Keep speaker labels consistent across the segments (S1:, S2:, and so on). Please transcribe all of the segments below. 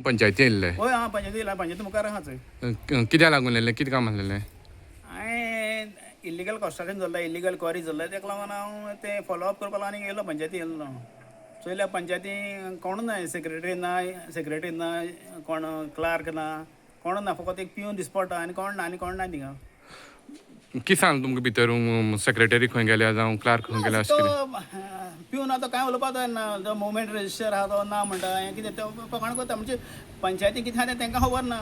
S1: पंचायती येयल्ले?
S2: हय हांव पंचायती येयला, पंचायती मुखार आहा थंय.
S1: कित्याक लागून येयल्ले? कितें काम आसलेलें?
S2: हांवें इल्लिगल कन्स्ट्रक्शन चल्लां, इल्लिगल क्वॉरी चल्लां, ताका लागून हांव तें फॉलोअप करपा लागून आनीक येयलो पंचायती येयलो हांव. चोयल्या पंचायती कोण ना, सेक्रेटरी ना, कोण क्लार्क ना, कोण ना, फकत एक पिवन दिसता पडटा आनी कोण ना थिंगा.
S1: कितें सांगलें तुमकां भितर सेक्रेटरी खंय गेल्या जावं क्लार्क खंय गेल्या अशें कितें?
S2: पिवन आतां कांय उलोवपा जायना, तो मुवमेंट रजिस्टर आहा तो ना म्हणटा, हें कितें तो फकाण करता. म्हणजे पंचायती कितें आहा तें तांकां खबर ना.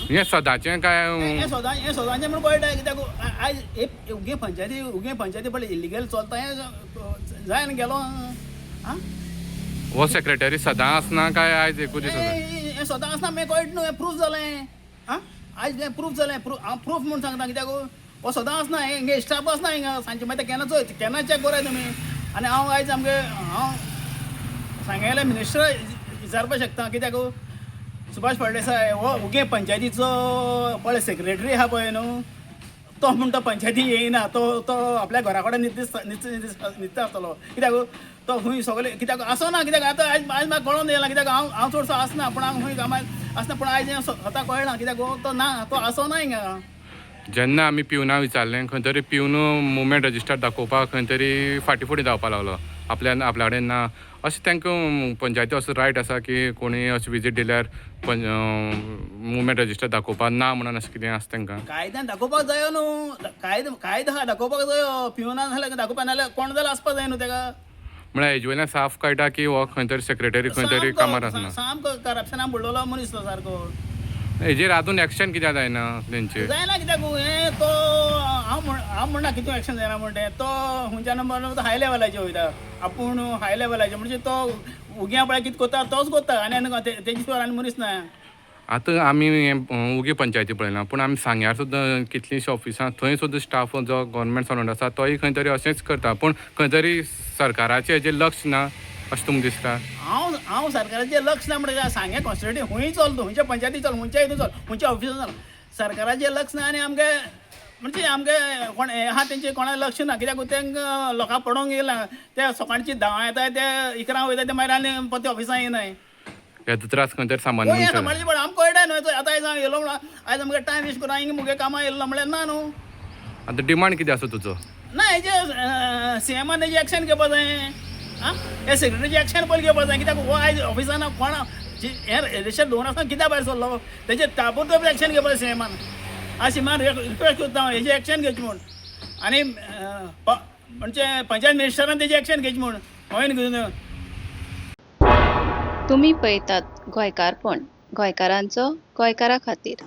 S1: हें सदांचें काय?
S2: हें सदांचें म्हूण कळटा. कित्याक आयज उगे पंचायती पडले इल्लिगल चलता, हें जायन गेलो. आं
S1: हो सेक्रेटरी सदां आसना काय आयज एकूच दीस आसा?
S2: हें सदां आसना, मागीर कळटा न्हू, हें प्रूफ जालें. आं आयज हें प्रूफ जालें, हांव प्रूफ म्हूण सांगता. कित्याक हो सदां आसना, हिंगा स्टाफ आसना हिंगा सांजचे. मागीर केन्ना चॅक कराय तुमी. आनी हांव आयज हांव सांगयलें मिनिस्टर विचारपाक शकता. कित्याक सुभाष फळदेसाय हो उगे पंचायतीचो पळय सेक्रेटरी आहा पळय न्हू, तो म्हणटा पंचायती येयना, तो आपल्या घरा कडेन न्हिदता आसतलो. कित्याक तो खंय सगळे कित्याक आसना. कित्याक आतां आयज म्हाका कळोन येयला. कित्याक हांव चडसो आसना, पूण हांव खंय कामाक आसना. पूण आयज स्वता कळना. कित्याक तो ना, तो आसना हिंगा.
S1: जेन्ना आमी पिवना विचारलें, खंय तरी पिवन मुवमेंट रजिस्टर दाखोवपाक खंय तरी फाटीं धांवपा लागलो. आपल्या कडेन ना अशें तांकां पंचायती असो रायट आसा की कोणी अशें विजीट दिल्यार मुवमेंट रजिस्टर दाखोवपाक ना म्हणून अशें कितें आसा तांकां?
S2: कायद्यान दाखोवपाक जायो न्हू. कायदो आहा दाखोवपाक जायो. पिवना जाल्यार दाखोवपाक नाल्यार कोण जाल्यार आसपाक जाय न्हू ताका.
S1: म्हळ्यार हेजे वयल्यान साफ कळटा की हो खंय तरी सेक्रेटरी खंय तरी कामार आसना.
S2: सामको करप्शनान बुडलेलो मनीस तो सारको.
S1: हेजेर आजून एक्शन कित्याक जायना तेंचेर?
S2: जायना. कित्याक हें तो हांव म्हणना कितें एक्शन जायना म्हण तें. तो खंयच्या नंबर तो हाय लेवलाचेर वयता. आपूण हाय लेवलाचेर म्हणजे तो उग्या पळय कितें करता तोच करता. आनी तेजे शिवाय आनी मनीस ना.
S1: आतां आमी उगी पंचायती पळयना, पूण आमी सांग्यार सुद्दां कितलींशीं ऑफिसां थंय सुद्दां स्टाफ जो गव्हर्मेंट सर्वंट आसा तोय खंय तरी अशेंच करता. पूण खंय तरी सरकाराचें हेजेर लक्ष ना अशें तुमकां दिसता?
S2: हांव सरकाराचें लक्ष ना म्हणजे सांगे कॉन्स्टिट्युटी खंय चल, खंयच्या पंचायती चल, खंयच्या हितून चल, खंयच्या ऑफिसान चल, सरकाराचें लक्ष ना. आनी आमगे कोण आहा तेंचें कोणा लक्ष ना. कित्याक तांकां लोकां पडोवंक येयला. ते सकाळची 10 येताय, ते 11 वयताय, ते मागीर आनी परते ऑफिसान येनाय.
S1: हेजो त्रास खंय तरी
S2: सांबाळचे पडटा. आमकां कळटा न्हू. आतां आयज हांव येयलो म्हणून आयज आमगे टायम वेस्ट करून हिंगा मुगे कामां येयलो म्हळ्यार ना न्हू.
S1: आतां डिमांड कितें आसा तुजो?
S2: ना हेजे सीएमान हेजी एक्शन घेवपा जाय. आं हे सेक्रेटरीची एक्शन पयलीं घेवपा जाय. कित्याक हो आयज ऑफिसान कोणा हें रजिस्टर दवरून आसतना कित्याक भायर सरलो, तेजेर ताबडतोब एक्शन घेवपा जाय सीएमान. सीएमान रिक्वेस्ट करता हांव हेजी एक्शन घेवची म्हूण. आनी म्हणजे पंचायत मिनिस्टरान तेजी एक्शन घेवची म्हूण. हय न्हू.
S3: तुम्ही पळयतात गोंयकारपण, गोंयकारांचो गोंयकारा खातीर.